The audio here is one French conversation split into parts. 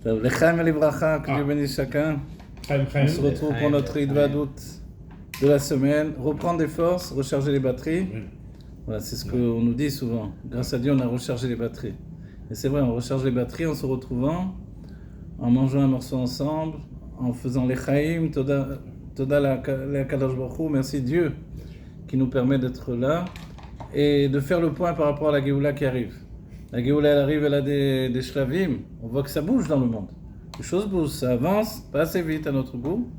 L'Echaim et les Bracha, que Dieu bénisse chacun. On se retrouve pour notre Idvadout de la semaine. Reprendre des forces, recharger les batteries. Voilà, c'est ce qu'on nous dit souvent. Grâce à Dieu, on a rechargé les batteries. Et c'est vrai, on recharge les batteries en se retrouvant, en mangeant un morceau ensemble, en faisant l'Echaim, Toda la Kadosh Baruch Hu, merci Dieu qui nous permet d'être là et de faire le point par rapport à la Géoula qui arrive. La Géoula, elle arrive, elle a des shlavim. On voit que ça bouge dans le monde. Les choses bougent, ça avance, pas assez vite à notre goût.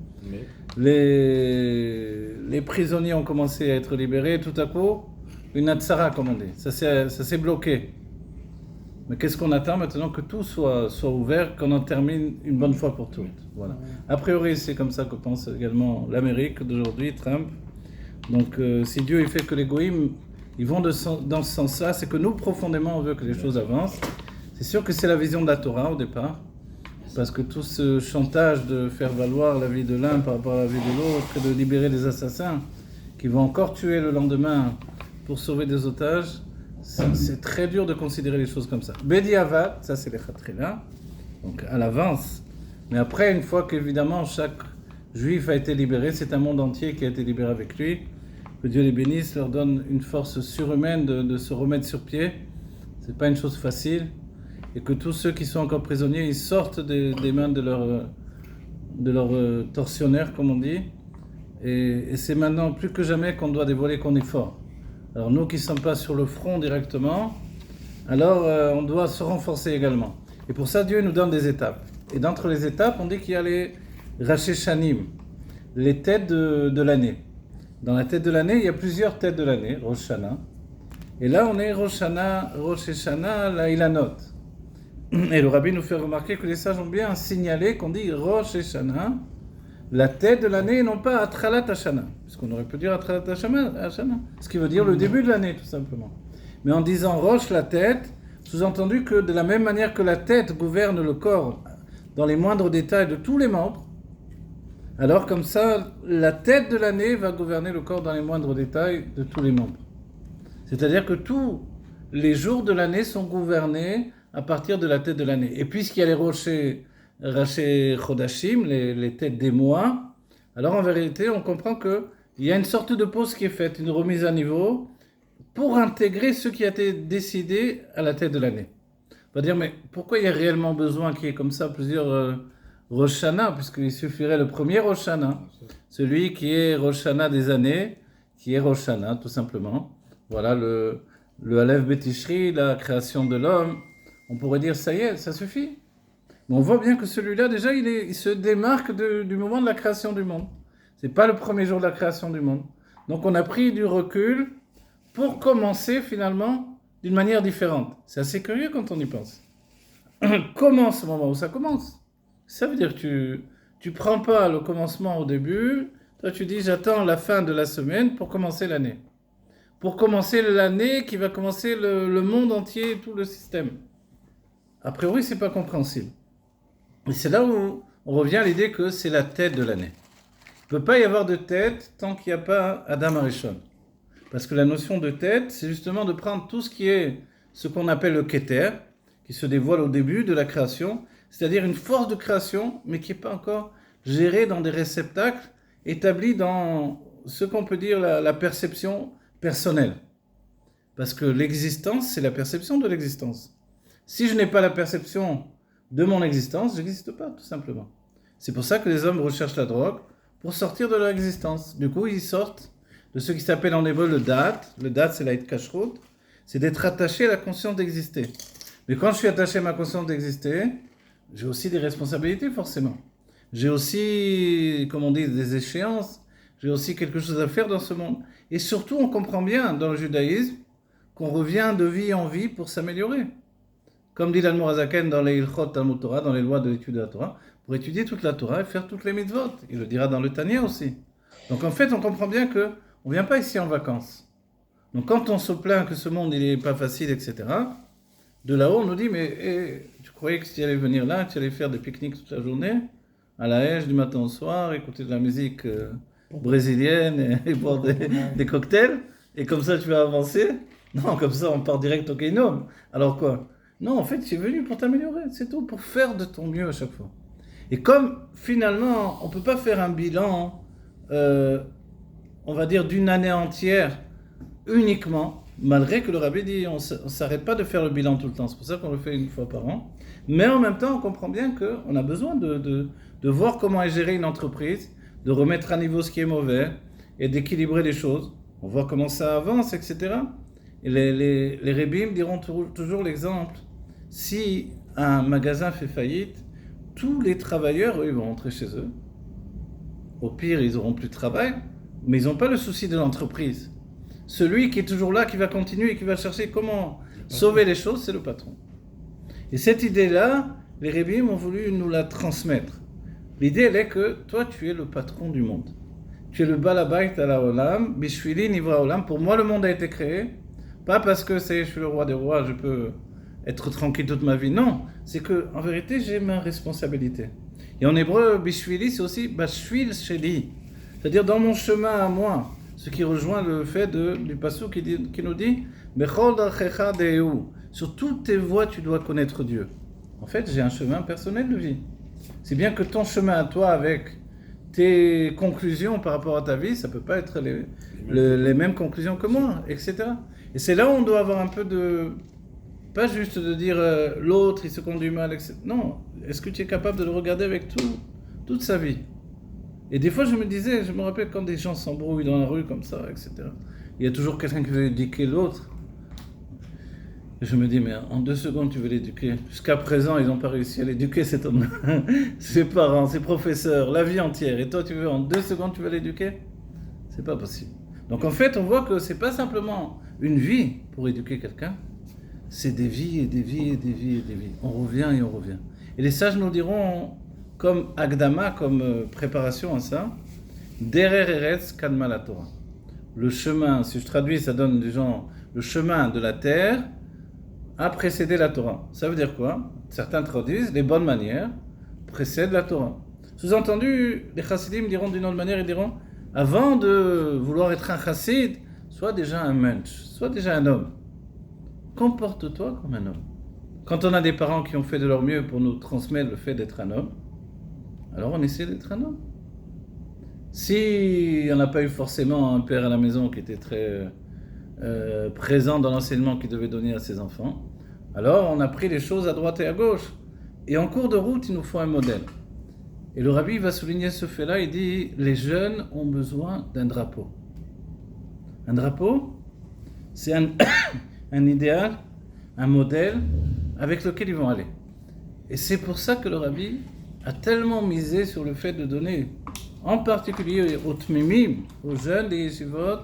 Les prisonniers ont commencé à être libérés. Tout à coup, une atzara, comme on dit. Ça s'est bloqué. Mais qu'est-ce qu'on attend maintenant? Que tout soit ouvert, qu'on en termine une bonne fois pour toutes. Voilà. A priori, c'est comme ça que pense également l'Amérique d'aujourd'hui, Trump. Donc, si Dieu il fait que les goïms ils vont dans ce sens-là, c'est que nous, profondément, on veut que les choses avancent. C'est sûr que c'est la vision de la Torah au départ, parce que tout ce chantage de faire valoir la vie de l'un par rapport à la vie de l'autre, de libérer des assassins qui vont encore tuer le lendemain pour sauver des otages, c'est très dur de considérer les choses comme ça. Bedi Avad, ça c'est les Khatrila, donc à l'avance. Mais après, une fois qu'évidemment chaque juif a été libéré, c'est un monde entier qui a été libéré avec lui. Que Dieu les bénisse, leur donne une force surhumaine de se remettre sur pied. C'est pas une chose facile. Et que tous ceux qui sont encore prisonniers, ils sortent des mains de leur tortionnaire, comme on dit. Et c'est maintenant plus que jamais qu'on doit dévoiler qu'on est fort. Alors nous qui ne sommes pas sur le front directement, alors on doit se renforcer également. Et pour ça, Dieu nous donne des étapes. Et d'entre les étapes, on dit qu'il y a les Rashi Shanim, les têtes de l'année. Dans la tête de l'année, il y a plusieurs têtes de l'année, Rosh Hashanah. Et là, on est Rosh Hashanah, la Ilanot. Et le rabbi nous fait remarquer que les sages ont bien signalé qu'on dit Rosh Hashanah, la tête de l'année, et non pas Atralat Hashanah. Puisqu'on aurait pu dire Atralat Hashanah, ce qui veut dire le début de l'année, tout simplement. Mais en disant Rosh, la tête, sous-entendu que de la même manière que la tête gouverne le corps dans les moindres détails de tous les membres, alors comme ça, la tête de l'année va gouverner le corps dans les moindres détails de tous les membres. C'est-à-dire que tous les jours de l'année sont gouvernés à partir de la tête de l'année. Et puisqu'il y a les Rashi Chodashim, les têtes des mois, alors en vérité, on comprend qu'il y a une sorte de pause qui est faite, une remise à niveau, pour intégrer ce qui a été décidé à la tête de l'année. On va dire, mais pourquoi il y a réellement besoin qu'il y ait comme ça plusieurs Rosh Hashanah, puisqu'il suffirait le premier Rosh Hashanah, celui qui est Rosh Hashanah des années, qui est Rosh Hashanah, tout simplement. Voilà le Aleph Betishri, la création de l'homme. On pourrait dire, ça y est, ça suffit. Mais on voit bien que celui-là, déjà, il se démarque du moment de la création du monde. C'est pas le premier jour de la création du monde. Donc on a pris du recul pour commencer, finalement, d'une manière différente. C'est assez curieux quand on y pense. Comment ce moment où ça commence? Ça veut dire que tu prends pas le commencement au début, toi tu dis j'attends la fin de la semaine pour commencer l'année. Pour commencer l'année qui va commencer le monde entier, tout le système. A priori, c'est pas compréhensible. Et c'est là où on revient à l'idée que c'est la tête de l'année. Il ne peut pas y avoir de tête tant qu'il n'y a pas Adam Arishon. Parce que la notion de tête, c'est justement de prendre tout ce qui est ce qu'on appelle le Keter, qui se dévoile au début de la création, c'est-à-dire une force de création, mais qui n'est pas encore gérée dans des réceptacles établis dans ce qu'on peut dire la perception personnelle. Parce que l'existence, c'est la perception de l'existence. Si je n'ai pas la perception de mon existence, je n'existe pas, tout simplement. C'est pour ça que les hommes recherchent la drogue, pour sortir de leur existence. Du coup, ils sortent de ce qui s'appelle en hébreu le dat. Le dat, c'est la kashrut, c'est d'être attaché à la conscience d'exister. Mais quand je suis attaché à ma conscience d'exister, j'ai aussi des responsabilités, forcément. J'ai aussi, comme on dit, des échéances. J'ai aussi quelque chose à faire dans ce monde. Et surtout, on comprend bien dans le judaïsme qu'on revient de vie en vie pour s'améliorer. Comme dit l'Admor HaZaken dans les Ilchot Talmud Torah, dans les lois de l'étude de la Torah, pour étudier toute la Torah et faire toutes les mitzvot. Il le dira dans le Tanya aussi. Donc en fait, on comprend bien qu'on ne vient pas ici en vacances. Donc quand on se plaint que ce monde n'est pas facile, etc., de là-haut, on nous dit, mais tu croyais que si tu allais venir là, tu allais faire des pique-niques toute la journée, à la hache du matin au soir, écouter de la musique brésilienne et boire des cocktails, et comme ça tu vas avancer? Non, comme ça on part direct au Keinom. Alors quoi? Non, en fait, tu es venu pour t'améliorer, c'est tout, pour faire de ton mieux à chaque fois. Et comme finalement, on ne peut pas faire un bilan, euh, on va dire, d'une année entière uniquement, malgré que le rabbi dit on ne s'arrête pas de faire le bilan tout le temps, c'est pour ça qu'on le fait une fois par an. Mais en même temps, on comprend bien qu'on a besoin de voir comment est gérée une entreprise, de remettre à niveau ce qui est mauvais et d'équilibrer les choses. On voit comment ça avance, etc. Et les rébim diront toujours l'exemple. Si un magasin fait faillite, tous les travailleurs, eux, ils vont rentrer chez eux. Au pire, ils n'auront plus de travail, mais ils n'ont pas le souci de l'entreprise. Celui qui est toujours là, qui va continuer, qui va chercher comment sauver les choses, c'est le patron. Et cette idée-là, les rébim ont voulu nous la transmettre. L'idée, elle est que toi, tu es le patron du monde. Tu es le balabait à la olam, bishvili nivra olam. Pour moi, le monde a été créé. Pas parce que je suis le roi des rois, je peux être tranquille toute ma vie. Non, c'est que en vérité, j'ai ma responsabilité. Et en hébreu, bishvili, c'est aussi bashvil sheli. C'est-à-dire dans mon chemin à moi. Ce qui rejoint le fait du passage qui nous dit Bechol darchecha deu. Sur toutes tes voies, tu dois connaître Dieu. En fait, j'ai un chemin personnel de vie. C'est bien que ton chemin à toi, avec tes conclusions par rapport à ta vie, ça ne peut pas être les mêmes conclusions que moi, etc. Et c'est là où on doit avoir un peu de... Pas juste de dire l'autre, il se conduit mal, etc. Non, est-ce que tu es capable de le regarder avec toute sa vie? Et des fois, je me rappelle quand des gens s'embrouillent dans la rue comme ça, etc. Il y a toujours quelqu'un qui veut éduquer l'autre. Et je me dis, mais en 2 secondes, tu veux l'éduquer. Jusqu'à présent, ils n'ont pas réussi à l'éduquer, cet homme. Ses parents, ses professeurs, la vie entière. Et toi, en 2 secondes, tu veux l'éduquer? C'est pas possible. Donc en fait, on voit que c'est pas simplement une vie pour éduquer quelqu'un. C'est des vies et des vies et des vies et des vies. On revient et on revient. Et les sages nous diront, comme Agdama, comme préparation à ça, Derer Eretz Kadma la Torah. Le chemin, si je traduis, ça donne des gens, le chemin de la terre a précédé la Torah. Ça veut dire quoi? Certains traduisent, les bonnes manières précèdent la Torah. Sous-entendu, les chassidim diront d'une autre manière, ils diront, avant de vouloir être un chassid, sois déjà un mensch, sois déjà un homme. Comporte-toi comme un homme. Quand on a des parents qui ont fait de leur mieux pour nous transmettre le fait d'être un homme, alors on essaie d'être un homme. Si on n'a pas eu forcément un père à la maison qui était très présent dans l'enseignement qu'il devait donner à ses enfants, alors on a pris les choses à droite et à gauche. Et en cours de route, il nous faut un modèle. Et le rabbi va souligner ce fait-là, il dit, les jeunes ont besoin d'un drapeau. Un drapeau, c'est un idéal, un modèle avec lequel ils vont aller. Et c'est pour ça que le rabbi a tellement misé sur le fait de donner, en particulier aux tmimim, aux jeunes des yeshivot,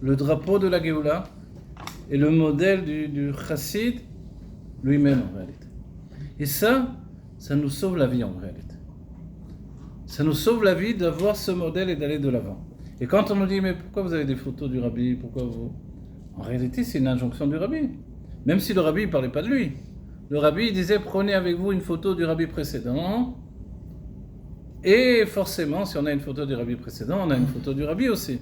le drapeau de la Géoula et le modèle du chassid lui-même en réalité. Et ça nous sauve la vie en réalité. Ça nous sauve la vie d'avoir ce modèle et d'aller de l'avant. Et quand on nous dit, mais pourquoi vous avez des photos du rabbi? Pourquoi vous... En réalité, c'est une injonction du rabbi. Même si le rabbi ne parlait pas de lui. Le rabbi disait, prenez avec vous une photo du rabbi précédent. Et forcément, si on a une photo du rabbi précédent, on a une photo du rabbi aussi.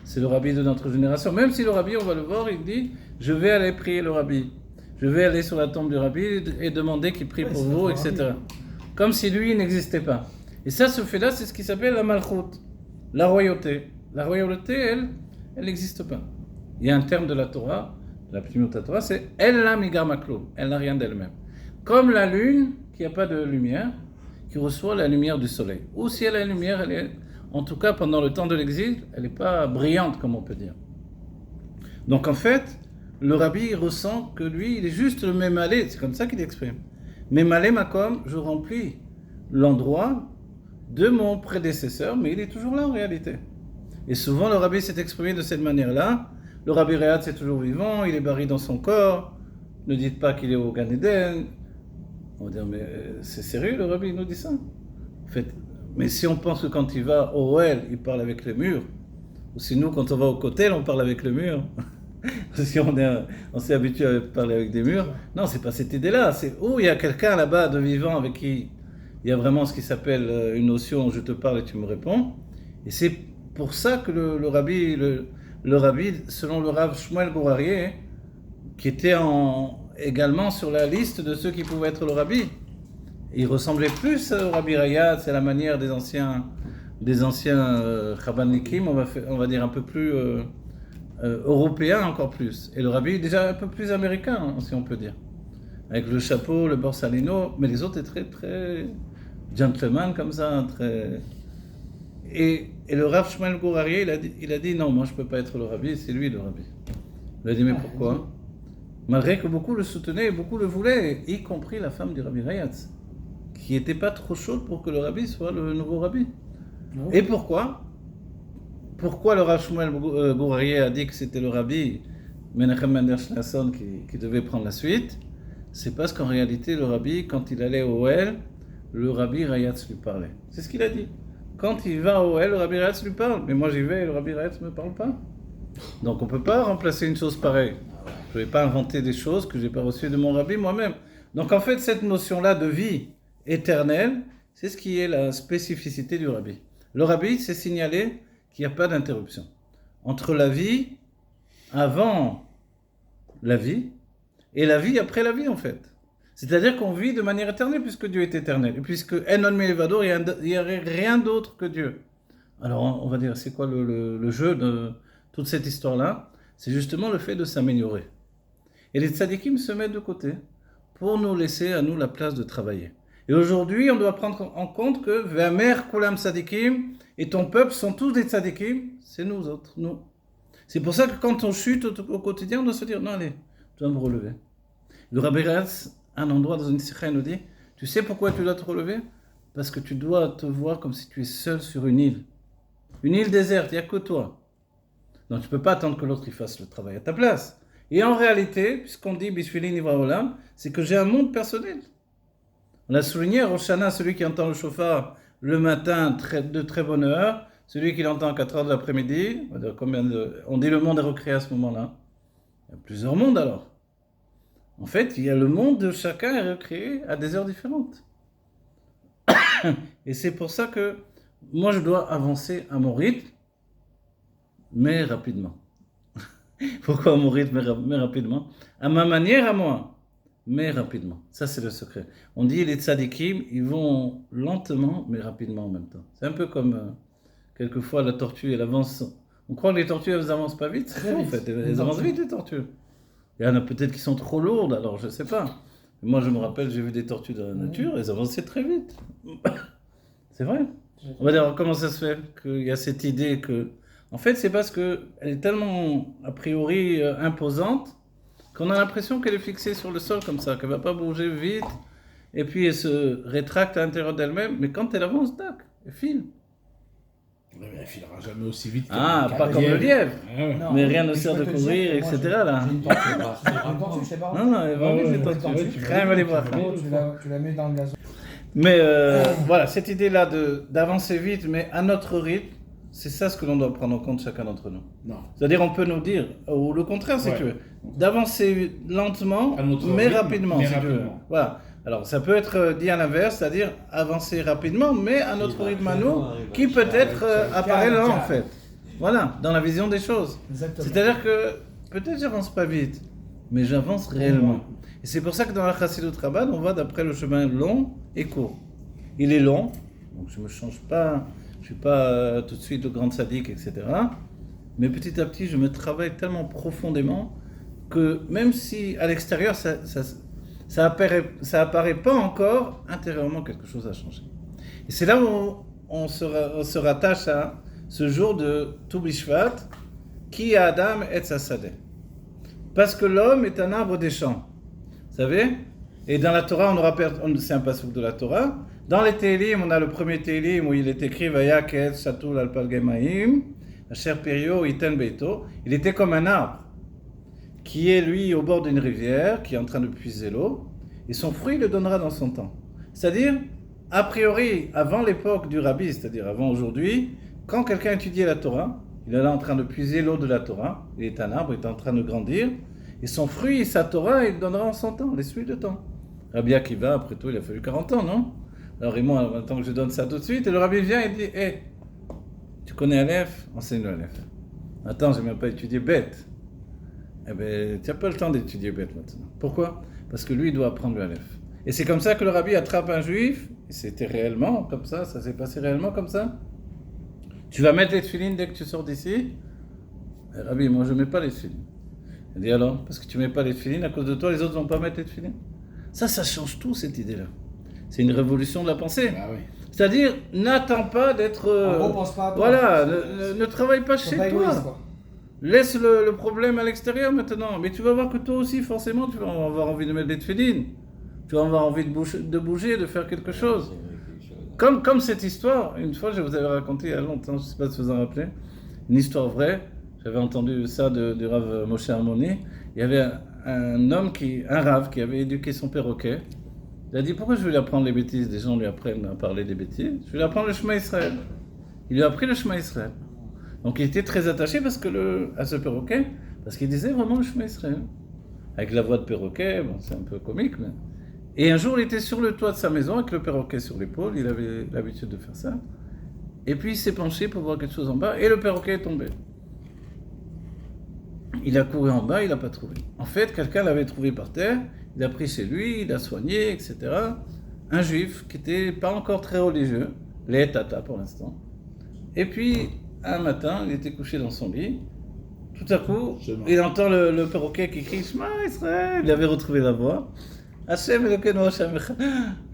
C'est le rabbi de notre génération. Même si le rabbi, on va le voir, il dit, je vais aller prier le rabbi. Je vais aller sur la tombe du rabbi et demander qu'il prie pour vous, etc. Comme si lui, il n'existait pas. Et ça, ce fait-là, c'est ce qui s'appelle la malchoute, la royauté. La royauté, elle n'existe pas. Il y a un terme de la Torah, la Pnimut Torah, c'est « Elle la migar maklo », elle n'a rien d'elle-même. Comme la lune, qui n'a pas de lumière, qui reçoit la lumière du soleil. Ou si elle a une lumière, elle est, en tout cas pendant le temps de l'exil, elle n'est pas brillante, comme on peut dire. Donc en fait, le rabbi ressent que lui, il est juste le mémalé, c'est comme ça qu'il exprime. Mémalé makom, je remplis l'endroit de mon prédécesseur, mais il est toujours là en réalité. Et souvent, le rabbi s'est exprimé de cette manière-là. Le rabbi Réhat, c'est toujours vivant, il est barré dans son corps. Ne dites pas qu'il est au Gan Eden. On va dire, mais c'est sérieux, le rabbi nous dit ça? En fait, mais si on pense que quand il va au Oel, il parle avec le mur, ou si nous, quand on va au Kotel, on parle avec le mur, parce qu'on s'est habitué à parler avec des murs. Non, c'est pas cette idée-là. C'est où il y a quelqu'un là-bas de vivant avec qui il y a vraiment ce qui s'appelle une notion, je te parle et tu me réponds. Et c'est pour ça que le rabbi, selon le Rav Shmuel Gourarié, qui était également sur la liste de ceux qui pouvaient être le rabbi. Il ressemblait plus au Rabbi Rayat, c'est la manière des anciens Chabadnikim, on va dire un peu plus européen encore plus. Et le Rabbi déjà un peu plus américain, hein, si on peut dire. Avec le chapeau, le borsalino, mais les autres étaient très, très gentleman comme ça, très... Et le Rav Shmuel Gourarié, il a dit non, moi je ne peux pas être le Rabbi, c'est lui le Rabbi. Il a dit mais pourquoi? Malgré que beaucoup le soutenaient et beaucoup le voulaient, y compris la femme du Rabbi Rayat, qui n'était pas trop chaude pour que le Rabbi soit le nouveau Rabbi. Et pourquoi? Pourquoi le Rav Shmuel Gourarié a dit que c'était le Rabbi Menachem Mender Schneerson qui devait prendre la suite? C'est parce qu'en réalité, le Rabbi, quand il allait au Ohel, le Rabbi Rayatz lui parlait. C'est ce qu'il a dit. Quand il va au Ohel, le Rabbi Rayatz lui parle. Mais moi j'y vais et le Rabbi Rayatz ne me parle pas. Donc on ne peut pas remplacer une chose pareille. Je ne vais pas inventer des choses que je n'ai pas reçues de mon Rabbi moi-même. Donc en fait, cette notion-là de vie éternelle, c'est ce qui est la spécificité du Rabbi. Le Rabbi, c'est signaler qu'il n'y a pas d'interruption entre la vie avant la vie et la vie après la vie, en fait. C'est-à-dire qu'on vit de manière éternelle puisque Dieu est éternel. Et puisque Enon Melevador, il n'y a rien d'autre que Dieu. Alors, on va dire, c'est quoi le jeu de toute cette histoire-là? C'est justement le fait de s'améliorer. Et les tzadikim se mettent de côté pour nous laisser à nous la place de travailler. Et aujourd'hui, on doit prendre en compte que Ve'amer Kulam Tzadikim et ton peuple sont tous des tzadikim, c'est nous autres, nous. C'est pour ça que quand on chute au quotidien, on doit se dire, non allez, tu dois me relever. Le Rabbi Rayatz, un endroit dans une sikha, nous dit, tu sais pourquoi tu dois te relever? Parce que tu dois te voir comme si tu es seul sur une île déserte, il n'y a que toi. Donc tu ne peux pas attendre que l'autre il fasse le travail à ta place. Et en réalité, puisqu'on dit Bishvili Nivra Olam, c'est que j'ai un monde personnel. On a souligné à Rosh Hashanah, celui qui entend le shofar le matin de très bonne heure, celui qui l'entend à 4 heures de l'après-midi, on dit le monde est recréé à ce moment-là. Il y a plusieurs mondes alors. En fait, il y a le monde de chacun est recréé à des heures différentes. Et c'est pour ça que moi je dois avancer à mon rythme, mais rapidement. Pourquoi à mon rythme, mais rapidement? À ma manière, à moi, mais rapidement. Ça, c'est le secret. On dit les tzadikim, ils vont lentement, mais rapidement en même temps. C'est un peu comme, quelquefois, la tortue, elle avance. On croit que les tortues, elles avancent pas vite. C'est en fait, elles avancent vite, les tortues. Il y en a peut-être qui sont trop lourdes, alors je ne sais pas. Moi, je me rappelle, j'ai vu des tortues dans la nature, elles avançaient très vite. C'est vrai. On va dire, comment ça se fait qu'il y a cette idée que... En fait, c'est parce qu'elle est tellement, a priori, imposante, qu'on a l'impression qu'elle est fixée sur le sol comme ça, qu'elle ne va pas bouger vite, et puis elle se rétracte à l'intérieur d'elle-même, mais quand elle avance, tac, elle file. Mais elle filera jamais aussi vite pas comme le lièvre. Non, mais rien ne sert de courir, etc. Là. J'ai une tortue, je sais pas. Non, elle va vite, les tortues. Crème les bras. Tu la mets dans le gazon. Mais voilà, cette idée-là d'avancer vite, mais à notre rythme, c'est ça ce que l'on doit prendre en compte chacun d'entre nous. Non. C'est-à-dire, on peut nous dire, ou le contraire, si tu veux, d'avancer lentement, mais rythme, rapidement, si tu veux. Voilà. Alors, ça peut être dit à l'inverse, c'est-à-dire avancer rapidement, mais à notre rythme à nous, qui peut-être apparaît lent, en fait. Voilà, dans la vision des choses. Exactement. C'est-à-dire que peut-être j'avance pas vite, mais j'avance réellement. Et c'est pour ça que dans la Chassidut Chabad, on va d'après le chemin long et court. Il est long, donc je ne me change pas, je ne suis pas tout de suite le grand sadique, etc. Mais petit à petit, je me travaille tellement profondément que même si à l'extérieur, ça apparaît pas encore, intérieurement, quelque chose a changé. Et c'est là où on se rattache à ce jour de Tou Bishvat, qui a Adam et Tzasadeh. Parce que l'homme est un arbre des champs. Vous savez? Et dans la Torah, c'est un passouk de la Torah. Dans les Télim, on a le premier Télim où il est écrit Vaya Ket Shatul Alpal Gemaim, Asher Perio Iten Beito. Il était comme un arbre qui est lui au bord d'une rivière, qui est en train de puiser l'eau, et son fruit le donnera dans son temps. C'est-à-dire, a priori, avant l'époque du Rabbi, c'est-à-dire avant aujourd'hui, quand quelqu'un étudiait la Torah, il est là en train de puiser l'eau de la Torah, il est un arbre, il est en train de grandir, et son fruit, sa Torah, il donnera en son temps, les de temps. Rabbi Akiva, après tout, il a fallu 40 ans, non? Alors, et moi, maintenant que je donne ça tout de suite, et le Rabbi vient et dit, tu connais Aleph? Enseigne-le Aleph. Attends, je n'ai même pas étudié bête. eh ben, tu n'as pas le temps d'étudier bête maintenant. Pourquoi? Parce que lui, il doit apprendre le Aleph. Et c'est comme ça que le rabbi attrape un juif, et c'était réellement comme ça s'est passé réellement comme ça. Tu vas mettre les tefilines dès que tu sors d'ici? Eh, rabbi, moi je ne mets pas les tefilines. Il dit alors, parce que tu ne mets pas les tefilines, à cause de toi, les autres ne vont pas mettre les tefilines. Ça change tout, cette idée-là. C'est une révolution de la pensée. Ah oui. C'est-à-dire, n'attends pas d'être... En gros, pense pas à toi. voilà, ne travaille pas Sois chez pas toi. égoïste, quoi. Laisse le problème à l'extérieur maintenant. Mais tu vas voir que toi aussi, forcément, tu vas avoir envie de mettre des tefilines. Tu vas avoir envie de bouger, de faire quelque chose. Comme cette histoire, une fois, je vous avais raconté il y a longtemps, je ne sais pas si vous en rappelez, une histoire vraie. J'avais entendu ça du Rav Moshe Harmoni. Il y avait un Rav qui avait éduqué son perroquet. Il a dit, pourquoi je vais lui apprendre les bêtises? Des gens lui apprennent à parler des bêtises. Je vais lui apprendre le Shema Israël. Il lui a appris le Shema Israël. Donc il était très attaché à ce perroquet, parce qu'il disait vraiment le Shema Israël. Avec la voix de perroquet, bon, c'est un peu comique, mais... Et un jour, il était sur le toit de sa maison, avec le perroquet sur l'épaule, il avait l'habitude de faire ça. Et puis il s'est penché pour voir quelque chose en bas, et le perroquet est tombé. Il a couru en bas, il n'a pas trouvé. En fait, quelqu'un l'avait trouvé par terre, il a pris chez lui, il a soigné, etc. Un juif qui n'était pas encore très religieux, les tata pour l'instant. Et puis, un matin, il était couché dans son lit. Tout à coup, il entend le perroquet qui crie « Shema Israël !» Il avait retrouvé la voix. Hashem Elokeinu Hashem Echad.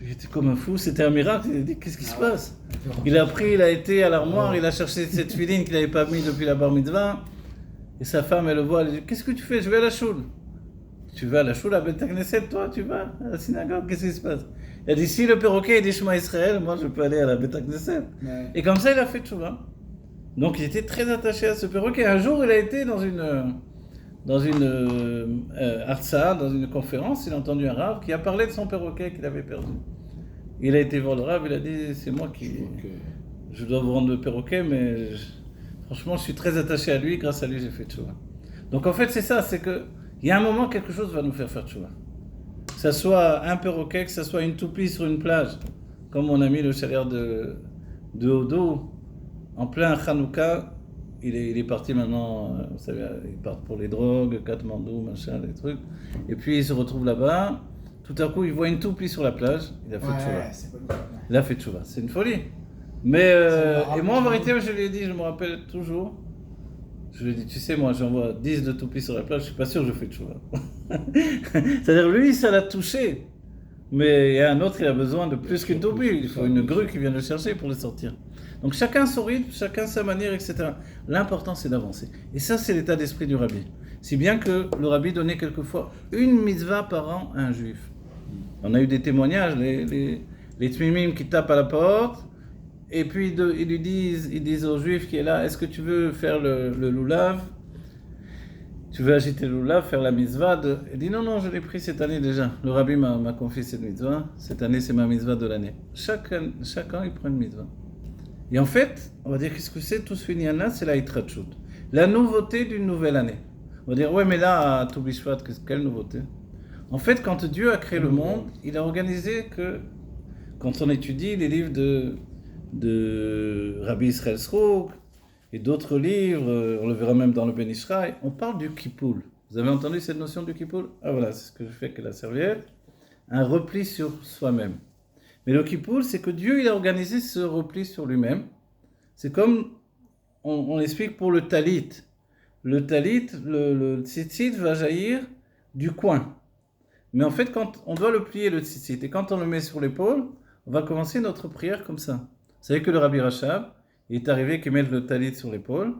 Il était comme un fou, c'était un miracle. Il a dit « Qu'est-ce qui se passe ?» Il a été à l'armoire, il a cherché cette filine qu'il n'avait pas mis depuis la bar mitzvah. Et sa femme, elle le voit, elle dit « Qu'est-ce que tu fais? Je vais à la choule. » « Tu vas à la choule à Beth Knesset, toi? Tu vas à la synagogue? Qu'est-ce qui se passe? » Il a dit « Si le perroquet dit Shema Israël, moi je peux aller à la Beth Knesset. » Et comme ça, il a fait tchouva. Donc il était très attaché à ce perroquet. Un jour, il a été dans une hartsa, dans une conférence, il a entendu un rav qui a parlé de son perroquet qu'il avait perdu. Il a été voir le rav, il a dit « C'est moi qui... Je dois vous rendre le perroquet, mais franchement, je suis très attaché à lui, grâce à lui, j'ai fait tchouva. » Donc en fait, c'est ça, c'est que il y a un moment, quelque chose va nous faire tchouva. Que ce soit un perroquet, que ce soit une toupie sur une plage, comme mon ami le chaleur de Odo, en plein Hanouka, il est parti maintenant, vous savez, il part pour les drogues, Katmandou, machin, des trucs. Et puis il se retrouve là-bas, tout à coup il voit une toupie sur la plage, il a fait tchouva. Il a fait tchouva, c'est une folie. Mais, et moi en vérité, je lui ai dit, je me rappelle toujours, je lui ai dit, tu sais, moi j'envoie 10 de toupies sur la plage, je suis pas sûr que je fais tchouva. C'est-à-dire lui, ça l'a touché. Mais il y a un autre, il a besoin de plus qu'une toupie, il faut une grue qui vient le chercher pour le sortir. Donc chacun son rythme, chacun sa manière, etc. L'important c'est d'avancer. Et ça c'est l'état d'esprit du rabbi. Si bien que le rabbi donnait quelquefois une mitzvah par an à un juif. On a eu des témoignages, les tmimim qui tapent à la porte, et puis ils disent au juif qui est là, est-ce que tu veux faire le loulav? Tu veux agiter le loulav, faire la mitzvah Il dit non, je l'ai pris cette année déjà. Le rabbi m'a confié cette mitzvah. Cette année c'est ma mitzvah de l'année. Chaque an il prend une mitzvah. Et en fait, on va dire qu'est-ce que c'est tout ce phénomène-là, c'est la Hitrachut. La nouveauté d'une nouvelle année. On va dire, ouais, mais là, à Toubishvat, quelle nouveauté? En fait, quand Dieu a créé le monde, il a organisé que, quand on étudie les livres de Rabbi Israël Srouk et d'autres livres, on le verra même dans le Ben Ishraï, on parle du Kippoul. Vous avez entendu cette notion du Kippoul? Ah voilà, c'est ce que je fais avec la serviette. Un repli sur soi-même. Mais le Kippoul, c'est que Dieu, il a organisé ce repli sur lui-même. C'est comme, on explique pour le talit. Le talit, le tzitzit va jaillir du coin. Mais en fait, quand on doit le plier, le tzitzit, et quand on le met sur l'épaule, on va commencer notre prière comme ça. Vous savez que le Rabbi Rachab, il est arrivé qu'il mette le talit sur l'épaule,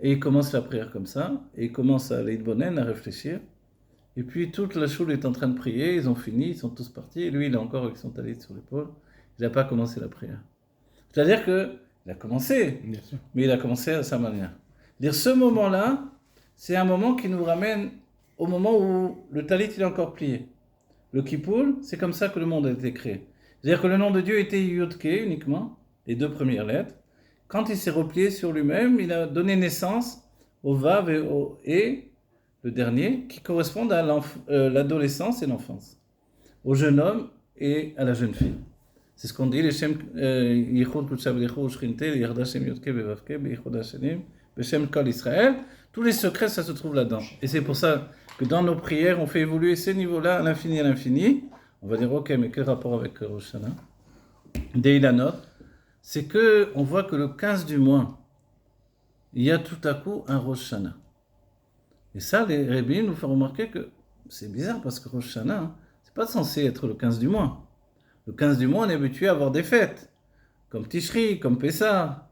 et il commence la prière comme ça, et il commence à l'idbonen, à réfléchir. Et puis toute la choule est en train de prier, ils ont fini, ils sont tous partis, et lui il est encore avec son talit sur l'épaule, il n'a pas commencé la prière. C'est-à-dire qu'il a commencé, mais il a commencé à sa manière. C'est-à-dire ce moment-là, c'est un moment qui nous ramène au moment où le talit il est encore plié. Le Kippoul, c'est comme ça que le monde a été créé. C'est-à-dire que le nom de Dieu était Yud-Ké uniquement, les 2 premières lettres. Quand il s'est replié sur lui-même, il a donné naissance au Vav et au E, le dernier, qui correspondent à l'adolescence et l'enfance, au jeune homme et à la jeune fille. C'est ce qu'on dit, les Shem Yichud Kutshav Lichou Shchinte, Yerda Shem Yudke Bevavke, Beichud Hashanim, Beshem Kol Israël. Tous les secrets, ça se trouve là-dedans. Et c'est pour ça que dans nos prières, on fait évoluer ces niveaux-là à l'infini. On va dire, ok, mais quel rapport avec Rosh Hashanah? Deilanot, c'est que on voit que le 15 du mois, il y a tout à coup un Rosh Hashanah. Et ça, les rabbins nous font remarquer que c'est bizarre parce que Rosh Hashanah, c'est pas censé être le 15 du mois. Le 15 du mois, on est habitué à avoir des fêtes, comme Tishri, comme Pessah,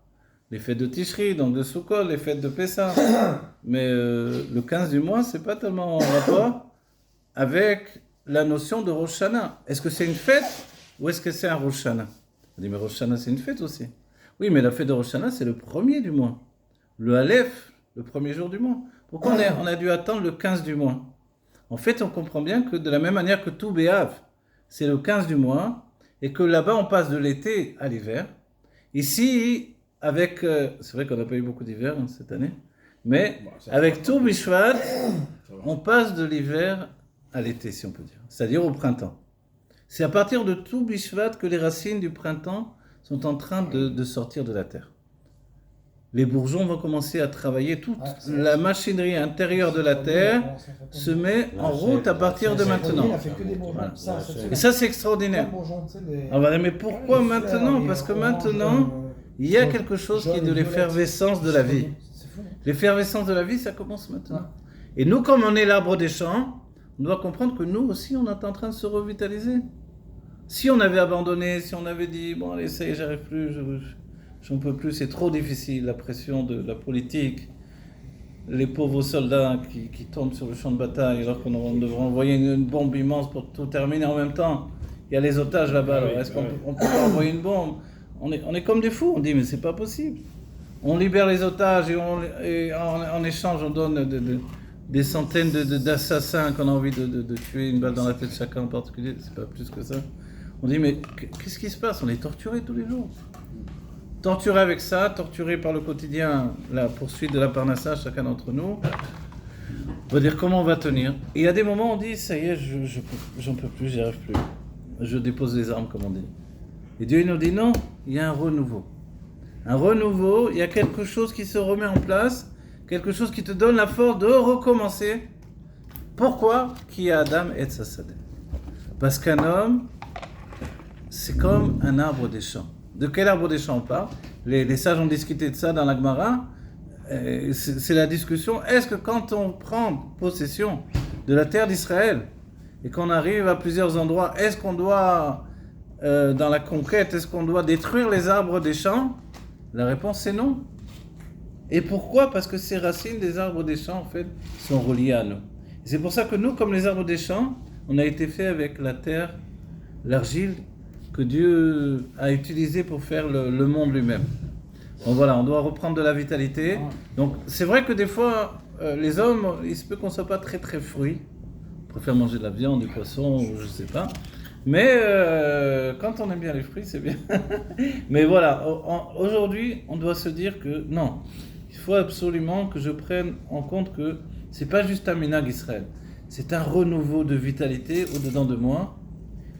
les fêtes de Tishri, donc de Sukkot, les fêtes de Pessah. Mais le 15 du mois, c'est pas tellement en rapport avec la notion de Rosh Hashanah. Est-ce que c'est une fête ou est-ce que c'est un Rosh Hashanah? On dit, mais Rosh Hashanah, c'est une fête aussi. Oui, mais la fête de Rosh Hashanah, c'est le premier du mois. Le Aleph, le premier jour du mois. Pourquoi on a dû attendre le 15 du mois? En fait, on comprend bien que de la même manière que tout Béav, c'est le 15 du mois, et que là-bas, on passe de l'été à l'hiver. Ici, avec... c'est vrai qu'on n'a pas eu beaucoup d'hiver cette année, mais avec tout Bishvat, on passe de l'hiver à l'été, si on peut dire. C'est-à-dire au printemps. C'est à partir de tout Bishvat que les racines du printemps sont en train de sortir de la terre. Les bourgeons vont commencer à travailler, toute la machinerie intérieure de la terre se met en route à partir de maintenant. Voilà. Et ça, c'est extraordinaire. On va dire, mais pourquoi maintenant? Parce que maintenant, il y a quelque chose qui est de l'effervescence de la vie. L'effervescence de la vie, ça commence maintenant. Et nous, comme on est l'arbre des champs, on doit comprendre que nous aussi, on est en train de se revitaliser. Si on avait abandonné, si on avait dit, bon allez, ça y est, j'arrive plus, j'en peux plus, c'est trop difficile, la pression de la politique, les pauvres soldats qui tombent sur le champ de bataille alors qu'on devrait envoyer une bombe immense pour tout terminer en même temps. Il y a les otages là-bas, alors est-ce qu'on peut pas envoyer une bombe? On est comme des fous, on dit mais c'est pas possible. On libère les otages et en échange on donne des centaines d'assassins qu'on a envie de tuer, une balle dans la tête chacun en particulier, c'est pas plus que ça. On dit mais qu'est-ce qui se passe? On est torturés tous les jours. Torturé avec ça, torturé par le quotidien, la poursuite de la parnassa, chacun d'entre nous. On va dire comment on va tenir. Et il y a des moments où on dit, ça y est, j'en peux plus, j'y arrive plus. Je dépose les armes, comme on dit. Et Dieu il nous dit non, il y a un renouveau. Un renouveau, il y a quelque chose qui se remet en place, quelque chose qui te donne la force de recommencer. Pourquoi? Qui a Adam et Tzasadeh. Parce qu'un homme, c'est comme un arbre des champs. De quel arbre des champs on parle? Les sages ont discuté de ça dans la Gemara. C'est la discussion. Est-ce que quand on prend possession de la terre d'Israël et qu'on arrive à plusieurs endroits, est-ce qu'on doit, dans la conquête, est-ce qu'on doit détruire les arbres des champs? La réponse est non. Et pourquoi? Parce que ces racines des arbres des champs, en fait, sont reliées à nous. Et c'est pour ça que nous, comme les arbres des champs, on a été fait avec la terre, l'argile, que Dieu a utilisé pour faire le monde lui-même. Donc voilà, on doit reprendre de la vitalité. Donc c'est vrai que des fois, les hommes, il se peut qu'on ne soit pas très très fruits. On préfère manger de la viande, du poisson, ou je ne sais pas. Mais quand on aime bien les fruits, c'est bien. Mais voilà, aujourd'hui, on doit se dire que non, il faut absolument que je prenne en compte que ce n'est pas juste un minhag Israël. C'est un renouveau de vitalité au-dedans de moi.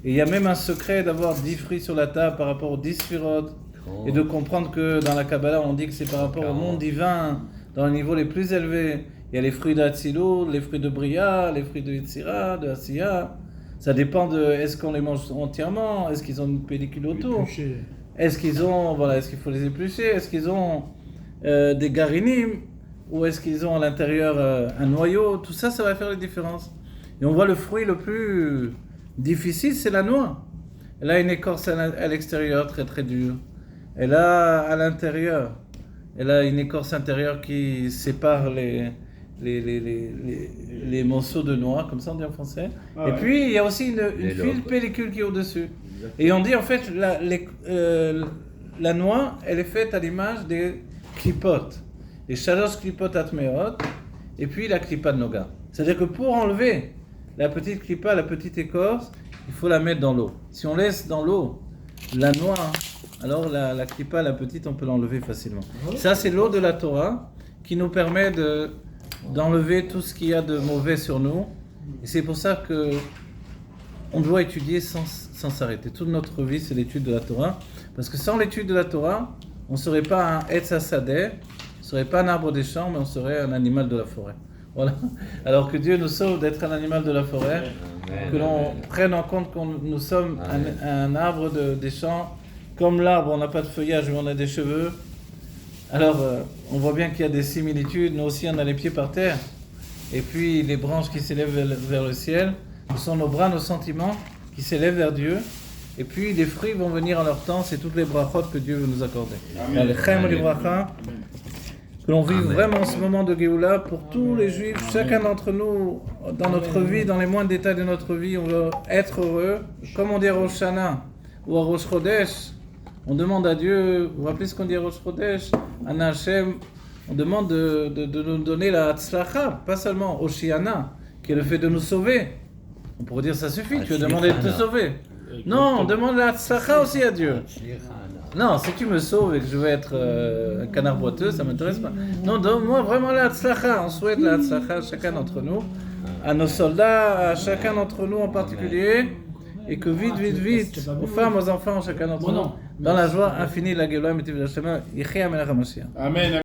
Et il y a même un secret d'avoir 10 fruits sur la table par rapport aux 10 sphirotes. Et de comprendre que dans la Kabbalah, on dit que c'est par rapport au monde divin, dans les niveaux les plus élevés. Il y a les fruits d'Atsilut, les fruits de Bria, les fruits de Yetzira, de Asiya. Ça dépend de est-ce qu'on les mange entièrement, est-ce qu'ils ont une pellicule autour, est-ce qu'il faut les éplucher, est-ce qu'ils ont des garinim, ou est-ce qu'ils ont à l'intérieur un noyau. Tout ça, ça va faire la différence. Et on voit le fruit le plus difficile, c'est la noix. Elle a une écorce à l'extérieur très très dure. Elle a à l'intérieur, elle a une écorce intérieure qui sépare les morceaux de noix, comme ça on dit en français. Et puis il y a aussi une fine pellicule qui est au-dessus. Et on dit en fait la noix, elle est faite à l'image des klipotes. Les shalosh klipot atmeot, et puis la klipa de noga. C'est-à-dire que pour enlever la petite klipa, la petite écorce, il faut la mettre dans l'eau. Si on laisse dans l'eau la noix, alors la klipa, la petite, on peut l'enlever facilement. Ça, c'est l'eau de la Torah qui nous permet d'enlever tout ce qu'il y a de mauvais sur nous. Et c'est pour ça que on doit étudier sans s'arrêter. Toute notre vie, c'est l'étude de la Torah. Parce que sans l'étude de la Torah, on ne serait pas un Etz HaSadeh, ne serait pas un arbre des champs, mais on serait un animal de la forêt. Voilà. Alors que Dieu nous sauve d'être un animal de la forêt, que l'on prenne en compte que nous sommes un arbre des champs. Comme l'arbre, on n'a pas de feuillage, mais on a des cheveux. Alors, on voit bien qu'il y a des similitudes. Nous aussi, on a les pieds par terre. Et puis, les branches qui s'élèvent vers le ciel, ce sont nos bras, nos sentiments qui s'élèvent vers Dieu. Et puis, les fruits vont venir en leur temps. C'est toutes les brachot que Dieu veut nous accorder. Les chem, les brachas, que l'on vive vraiment ce moment de Géoula pour tous les Juifs. Chacun d'entre nous, dans notre vie, dans les moindres détails de notre vie, on veut être heureux. Comme on dit à Rosh Hashanah ou à Rosh Chodesh, on demande à Dieu, vous vous rappelez ce qu'on dit à Rosh Chodesh, Ana Hashem, on demande de nous donner la tzlacha, pas seulement Oshiana, qui est le fait de nous sauver. On pourrait dire ça suffit, tu veux demander de te sauver. Non, on demande la tzlacha aussi à Dieu. Non, si tu me sauves et que je vais être un canard boiteux, ça ne m'intéresse pas. Non, donne-moi vraiment la tzlacha. On souhaite la tzlacha à chacun d'entre nous, à nos soldats, à chacun d'entre nous en particulier, et que vite, aux femmes, aux enfants, chacun d'entre nous, dans la joie infinie, la Géoula, Mitiv Hashem, Yichya Melech HaMashiach. Amen.